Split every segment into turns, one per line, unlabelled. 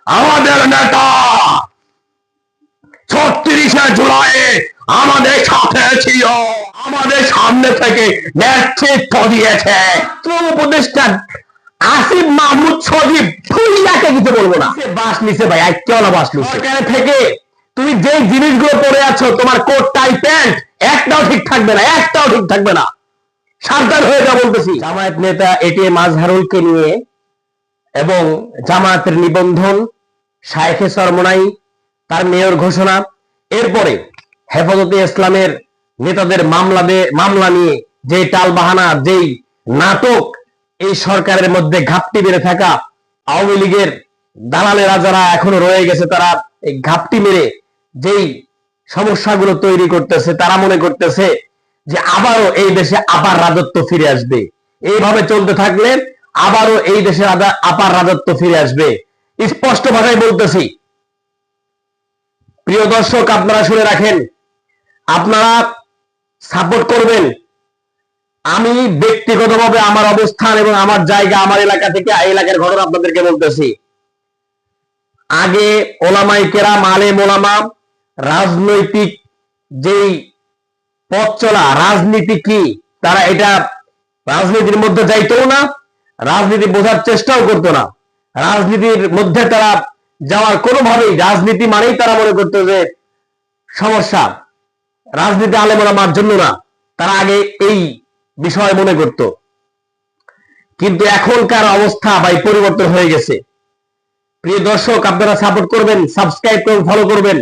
আমাদের নেতা ৩৬শে জুলাই আমাদের সাথে ছিল, আমাদের সামনে থেকে নেতৃত্ব দিয়েছে। উপদেষ্টা আসিফ মাহমুদ সজীব ফুলিয়াকে কিছু বলবো না, বাস নিছে ভাই, কেন বাস নিছে থেকে তুমি যে জিনিসগুলো পরে আছো, তোমার কোট টাই প্যান্ট একটাও ঠিক থাকবে না, একটাও ঠিক থাকবে না, সাবধান হয়ে যা বলতেছি। জামায়াত নেতা এটিএম আজহারুলকে নিয়ে এবং জামায়াতের নিবন্ধন, শায়েখে সরমনাই, তার মেয়র ঘোষণা, এরপরে হেফাজতে ইসলামের নেতাদের মামলা নিয়ে যে টালবাহানা, যেই নাটক, এই সরকারের মধ্যে ঘাপটি বেড়ে থাকা আওয়ামী লীগের দালালেরা যারা এখনো রয়ে গেছে, তারা এই ঘাপটি মেরে যেই সমস্যাগুলো তৈরি করতেছে, তারা মনে করতেছে যে আবারও এই দেশে আবার রাজত্ব ফিরে আসবে। এইভাবে চলতে থাকলে আবারও এই দেশে আবার রাজত্ব ফিরে আসবে। স্পষ্ট ভাষায় বলতেছি, প্রিয় দর্শক, আপনারা শুনে রাখেন, আপনারা সাপোর্ট করবেন। আমি ব্যক্তিগতভাবে আমার অবস্থান এবং আমার জায়গা, আমার এলাকা থেকে এই এলাকার ঘটনা আপনাদেরকে বলতেছি। আগে ওলামায়ে কেরাম, আলেম ওলামা, রাজনৈতিক যেই পথ চলা, রাজনীতি কি, তারা এটা রাজনীতির মধ্যে যাইতো না, রাজনীতি বোঝার চেষ্টাও করতো না, রাজনীতির মধ্যে তারা যাওয়ার কোনোভাবেই, রাজনীতি মানেই তারা মনে করতো যে সমস্যা, রাজনীতি আলেম ওলামার জন্য না, তারা আগে এই বিষয় মনে করত। কিন্তু এখনকার অবস্থা ভাই পরিবর্তন হয়ে গেছে। প্রিয় দর্শক, আপনারা সাপোর্ট করবেন, সাবস্ক্রাইব করুন, ফলো করবেন।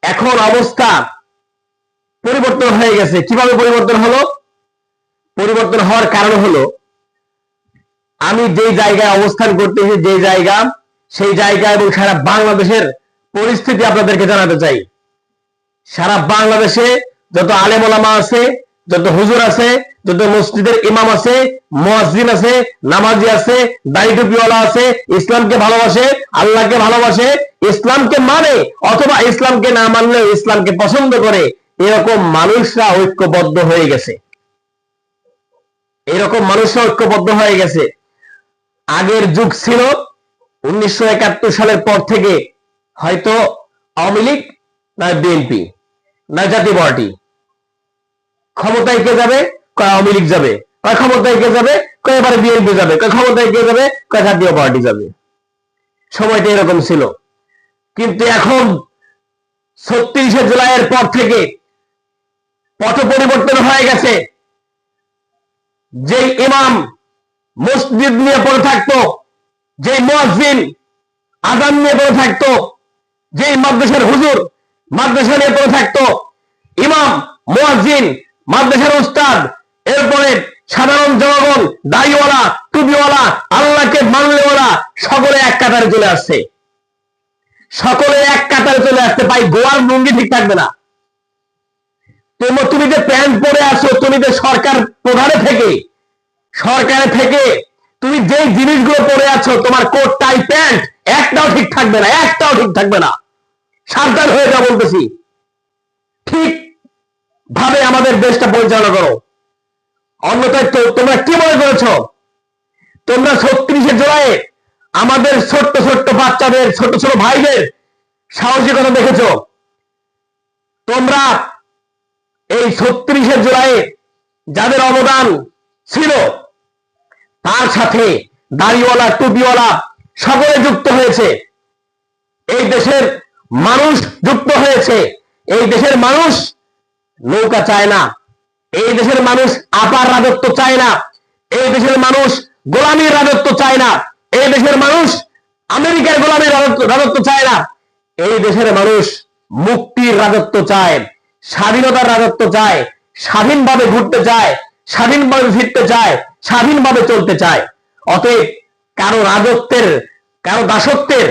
এখন অবস্থা পরিবর্তন হয়ে গেছে। কিভাবে পরিবর্তন হলো? পরিবর্তন হওয়ার কারণ হলো, আমি যে জায়গায় অবস্থান করতেছি, যে জায়গা, সেই জায়গা এবং সারা বাংলাদেশের পরিস্থিতি আপনাদেরকে জানাতে চাই। সারা বাংলাদেশে যত আলেম ওলামা আছে, যত হুজুর আছে, যত মসজিদের ইমাম আছে, মুয়াজ্জিন আছে, নামাজি আছে, দাড়ি টুপিওয়ালা আছে, ইসলামকে ভালোবাসে, আল্লাহকে ভালোবাসে, ইসলামকে মানে অথবা ইসলামকে না মানলেও ইসলামকে পছন্দ করে, এরকম মানুষরা ঐক্যবদ্ধ হয়ে গেছে। এরকম মানুষরা ঐক্যবদ্ধ হয়ে গেছে। আগের যুগ ছিল 1971 সালের পর থেকে হয়তো আওয়ামী লীগ না বিএনপি না জাতীয় পার্টি, ক্ষমতায় কে যাবে, কয় আওয়ামী লীগ যাবে, কয় ক্ষমতায় কে যাবে, কয় এবারে বিএনপি যাবে, কয় ক্ষমতায় কে যাবে, কয় জাতীয় পার্টি যাবে। সময়টা এরকম ছিল। কিন্তু এখন ৩৬শে জুলাইয়ের পর থেকে পথ পরিবর্তন হয়ে গেছে। যেই ইমাম মসজিদ নিয়ে পড়ে থাকতো, যেই মুয়াজ্জিন আযান নিয়ে পড়ে থাকতো, যেই মাদ্রাসার হুজুর মাদ্রাসা নিয়ে পড়ে থাকতো, ইমাম, মুয়াজ্জিন, মাদ্রাসার উস্তাদ, এরপরে সাধারণ জনগণ, দাড়িওয়ালা, টুপিওয়ালা, আল্লাহকে মানলেওয়ালা, সকলে এক কাতারে চলে আসছে। সকলে এক কাতারে চলে আসতে পাই। গোয়ার লুঙ্গি ঠিক থাকবে না। তুমি যে প্যান্ট পরে আসো, তুমি যে সরকারে থেকে তুমি যে জিনিসগুলো পরে আছো, তোমার কোট টাই প্যান্ট একটাও ঠিক থাকবে না, একটাও ঠিক থাকবে না, সাবধান হয়ে যা বলতেছি। ঠিক ভাবে আমাদের দেশটা পরিচালনা করো, অন্যথায় তোমরা কি মনে করেছ? তোমরা ৩৬শে জুলাই আমাদের ছোট্ট ছোট্ট বাচ্চাদের, ছোট ছোট ভাইদের সাহসিকতা দেখেছ। তোমরা এই ৩৬শে জুলাই যাদের অবদান ছিল, তার সাথে দাড়িওয়ালা, টুপিওয়ালা সকলে যুক্ত হয়েছে। এই দেশের মানুষ যুক্ত হয়েছে। এই দেশের মানুষ নৌকা চায় না, এই দেশের মানুষ আপার রাজত্ব চায় না, এই দেশের মানুষ গোলামীর রাজত্ব চায় না, এই দেশের মানুষ আমেরিকার গোলামীর রাজত্ব চায় না। এই দেশের মানুষ মুক্তির রাজত্ব চায়, স্বাধীনতার রাজত্ব চায়, স্বাধীনভাবে ঘুরতে চায়, স্বাধীনভাবে ফিরতে চায়, স্বাধীনভাবে চলতে চায়। অতএব কারো রাজত্বের, কারো দাসত্বের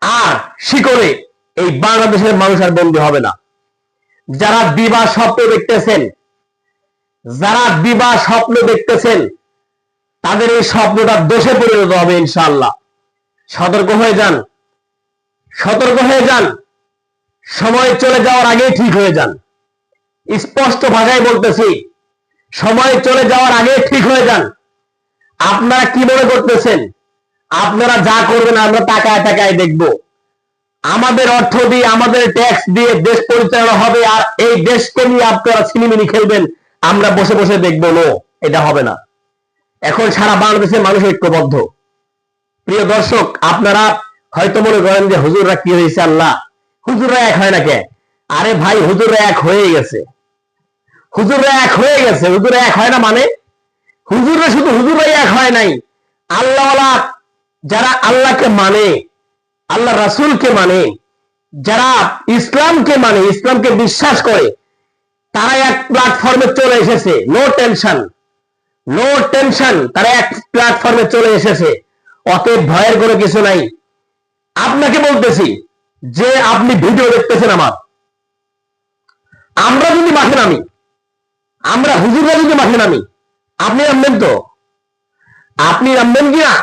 আর শিকড়ে এই বাংলাদেশের মানুষ আর বন্দী হবে না। যারা দিবা স্বপ্ন দেখতেছেন, তাদের এই স্বপ্নটা দোষে পরিণত হবে ইনশাআল্লাহ। সতর্ক হয়ে যান, সতর্ক হয়ে যান। সময় চলে যাওয়ার আগেই ঠিক হয়ে যান। স্পষ্ট ভাষায় বলতেছি, সময় চলে যাওয়ার আগে ঠিক হয়ে যান। আপনারা কি মনে করতেছেন আপনারা যা করবেন আমরা টাকায় টাকায় দেখবো। আমাদের অর্থ দিয়ে, আমাদের ট্যাক্স দিয়ে দেশ পরিচালনা হবে, আর এই দেশকে নিয়ে আপনারা ছিনিমিনি খেলবেন, আমরা বসে বসে দেখবো। নো, এটা হবে না। এখন সারা বাংলাদেশের মানুষ ঐক্যবদ্ধ। প্রিয় দর্শক, আপনারা হয়তো মনে করেন যে হুজুররা কি হয়েছে, আল্লাহ হুজুররা এক হয় না কে? আরে ভাই, হুজুররা এক হয়ে গেছে, হুজুররা এক হয়ে গেছে। হুজুররা এক হয় না মানে, হুজুররা শুধু হুজুররাই এক হয় নাই, আল্লাহওয়ালা যারা আল্লাহকে মানে, আল্লাহ রাসূলকে মানে, যারা ইসলামকে মানে, ইসলামকে বিশ্বাস করে, তারা এক প্ল্যাটফর্মে চলে এসেছে। নো টেনশন, নো টেনশন, তারা এক প্ল্যাটফর্মে চলে এসেছে। অতএব ভয়ের কোনো কিছু নাই। আপনাকে বলতেছি যে আপনি ভিডিও দেখতেছেন আমার, আমরা যদি মাঠে নামি, আমরা হুজুররা যদি মাঠে নামি, আপনি নামবেন তো? আপনি নামবেন কিনা?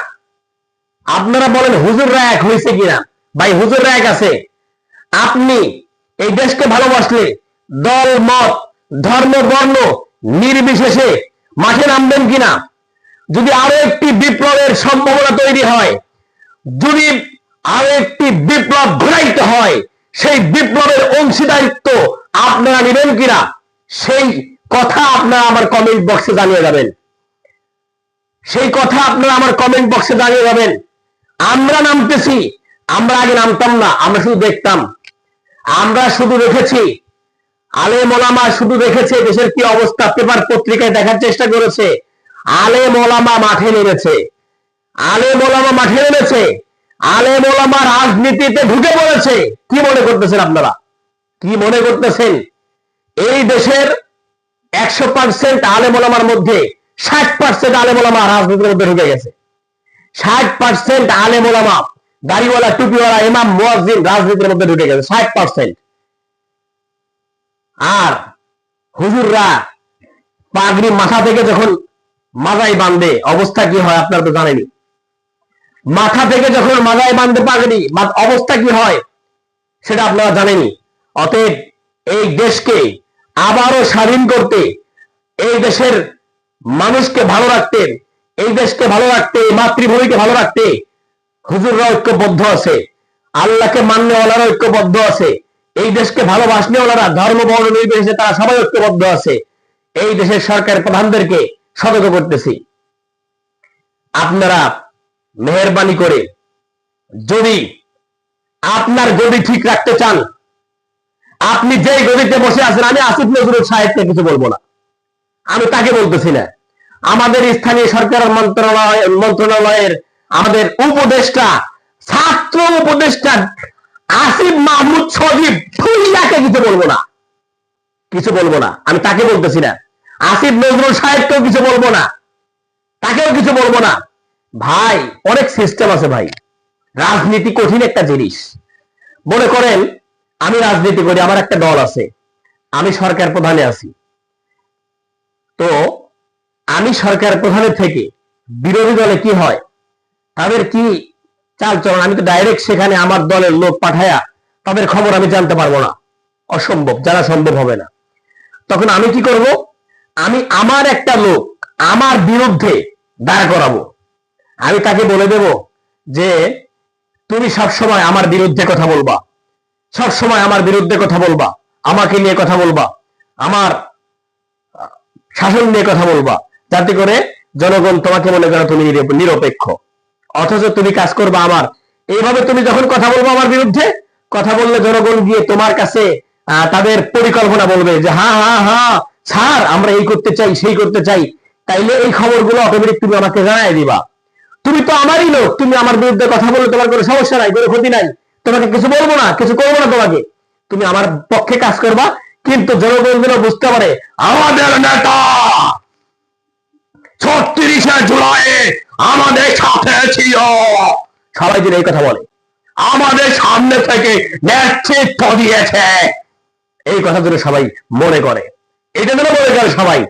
আপনারা বলেন হুজুররা এক হয়েছে কিনা? ভাই, হুজুররা এক আছে। আপনি এই দেশকে ভালোবাসলে দল মত ধর্ম বর্ণ নির্বিশেষে মাঠে নামবেন কিনা? যদি আরো একটি বিপ্লবের সম্ভাবনা তৈরি হয়, যদি আরো একটি বিপ্লব ঘটাইতে হয়, সেই বিপ্লবের অংশীদারিত্ব আপনারা নেবেন কিনা, সেই কথা আপনারা আমার কমেন্ট বক্সে জানিয়ে যাবেন। সেই কথা আপনারা আমার কমেন্ট বক্সে জানিয়ে যাবেন। আমরা নামতেছি। আমরা আগে নামতাম না, আমরা শুধু দেখতাম। আমরা শুধু দেখেছি, আলেম ওলামা শুধু দেখেছে দেশের কি অবস্থা, পেপার পত্রিকায় দেখার চেষ্টা করেছে। আলেম ওলামা মাঠে নেমেছে, আলেম ওলামা মাঠে নেমেছে, আলেম ওলামা রাজনীতিতে ঢুকে পড়েছে। কি মনে করতেছেন আপনারা? কি মনে করতেছেন? এই দেশের 100% আলেম ওলামার মধ্যে 60% আলেম ওলামা রাজনীতির মধ্যে ঢুকে গেছে। 60% আলেম ওলামা, দাড়িওয়ালা টুপিওয়ালা ইমাম মুয়াজ্জিন রাজনীতির মধ্যে ঢুকে গেছে 60%। আর হুজুররা পাগড়ি মাথা থেকে যখন মাথায় বাঁধে অবস্থা কি হয় আপনারা তো জানেনই। মাথা থেকে যখন মাথায় বাঁধে পাগড়ি, অবস্থা কি হয় সেটা আপনারা জানেনই। অতএব এই দেশকে আবারও স্বাধীন করতে, এই দেশের মানুষকে ভালো রাখতে, এই দেশকে ভালো রাখতে, মাতৃভূমিকে ভালো রাখতে হুজুররা ঐক্যবদ্ধ আছে, আল্লাহকে মান্যওয়ালারা ঐক্যবদ্ধ আছে, এই দেশকে ভালোবাসনেওয়ালারা ধর্ম বর্ণ নির্বিশেষে তারা সবাই ঐক্যবদ্ধ আছে। এই দেশের সরকার প্রধানদেরকে সতর্ক করতেছি, আপনারা মেহেরবানি করে যদি আপনার গদি ঠিক রাখতে চান, আপনি যেই গদিতে বসে আছেন, আমি আসিফ নজরুল সাহেবকে কিছু বলবো না, আমি তাকে বলতেছি না, আমাদের স্থানীয় সরকার মন্ত্রণালয়ের আমাদের উপদেষ্টা, ছাত্র উপদেষ্টা আসিফ মাহমুদ সজীব ফুল্লাকে কিছু বলবো না, কিছু বলবো না, আমি তাকে বলতেছি না। আসিফ নজরুল সাহেবকেও কিছু বলবো না, তাকেও কিছু বলবো না। ভাই, অনেক সিস্টেম আছে ভাই, রাজনীতি কঠিন একটা জিনিস। মনে করেন আমি রাজনীতি করি, আমার একটা দল আছে, আমি সরকার প্রধানে আছি, তো আমি সরকার প্রধানের থেকে বিরোধী দলে কি হয়, তাদের কি চালচলন, আমি তো ডাইরেক্ট সেখানে আমার দলের লোক পাঠায়া তাদের খবর আমি জানতে পারবো না, অসম্ভব, জানা সম্ভব হবে না। তখন আমি কি করব, আমি আমার একটা লোক আমার বিরুদ্ধে দাঁড় করাবো। আমি তাকে বলে দেব যে তুমি সবসময় আমার বিরুদ্ধে কথা বলবা, সবসময় আমার বিরুদ্ধে কথা বলবা, আমাকে নিয়ে কথা বলবা, আমার শাসন নিয়ে কথা বলবা, যাতে করে জনগণ তোমাকে মনে করে তুমি নিরপেক্ষ, অথচ তুমি কাজ করবা আমার। এইভাবে তুমি যখন কথা বলবো আমার বিরুদ্ধে, কথা বললে জনগণ গিয়ে তোমার কাছে তাদের পরিকল্পনা বলবে যে হ্যাঁ হ্যাঁ হ্যাঁ স্যার, আমরা এই করতে চাই, সেই করতে চাই, তাইলে এই খবরগুলো অটোমেটিক তুমি আমাকে জানাই দিবা। তুমি তো আমারই লোক, তুমি আমার বিরুদ্ধে কথা বললে তোমার কোনো সমস্যা নাই, কোনো ক্ষতি নাই, তোমাকে কিছু বলবো না, কিছু করবো না তোমাকে, তুমি আমার পক্ষে কাজ করবা। কিন্তু জনগণ যেন বুঝতে পারে আমাদের নেতা 36শে জুলাই আমাদের সাথে ছিল, সবাই যেন এই কথা বলে, আমাদের সামনে থেকে নেতৃত্ব দিয়েছে, এই কথা যেন সবাই মনে করে, এটা যেন মনে করে সবাই।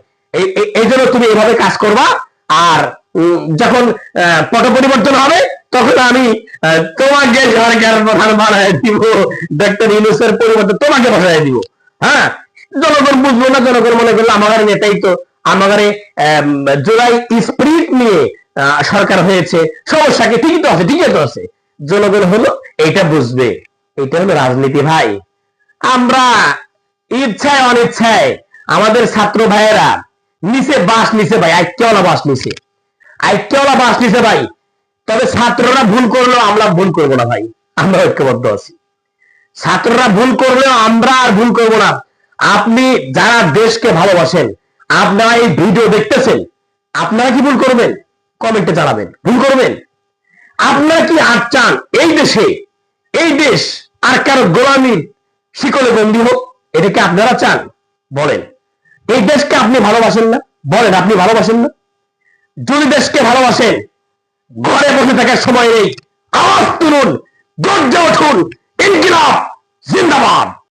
এই জন্য তুমি এভাবে কাজ করবা। আর যখন পট পরিবর্তন হবে, তখন আমি তোমাকে সরকার প্রধান বানায় দিব, ডক্টর ইউনূসের পরিবর্তে তোমাকে বসায় দিব। হ্যাঁ, জনগণ বুঝবো না, জনগণ মনে করলো আমার নেতাই তো, আমার জুলাই স্পিরিট নিয়ে সরকার হয়েছে, সমস্যা কি? ঠিকই তো আছে, ঠিকই তো আছে। জনগণ হলো এটা বুঝবে, এটা হলো রাজনীতি ভাই। আমরা ইচ্ছায় অনিচ্ছায় আমাদের ছাত্র ভাইয়েরা নিচে বাস নিচে ভাই, আইক্যওয়ালা বাস নিচে, আইক্যওয়ালা বাস নিচে ভাই। তবে ছাত্ররা ভুল করলেও আমরা ভুল করবো না ভাই, আমরা ঐক্যবদ্ধ আছি। ছাত্ররা ভুল করলেও আমরা আর ভুল করবো না। আপনি যারা দেশকে ভালোবাসেন, আপনারা এই ভিডিও দেখতেছেন, আপনারা কি ভুল করবেন? কমেন্টে জানাবেন। ভুল করবেন? আপনারা কি আর চান এই দেশে, এই দেশ আর কারো গোলামির শিকলে বন্দী হোক? এটা কি আপনারা চান? বলেন। এই দেশকে আপনি ভালোবাসেন না? বলেন আপনি ভালোবাসেন না? যদি দেশকে ভালোবাসেন, ঘরে বসে থাকার সময় নেই, আওয়াজ তুলুন, গর্জে উঠুন, ইনকিলাব জিন্দাবাদ।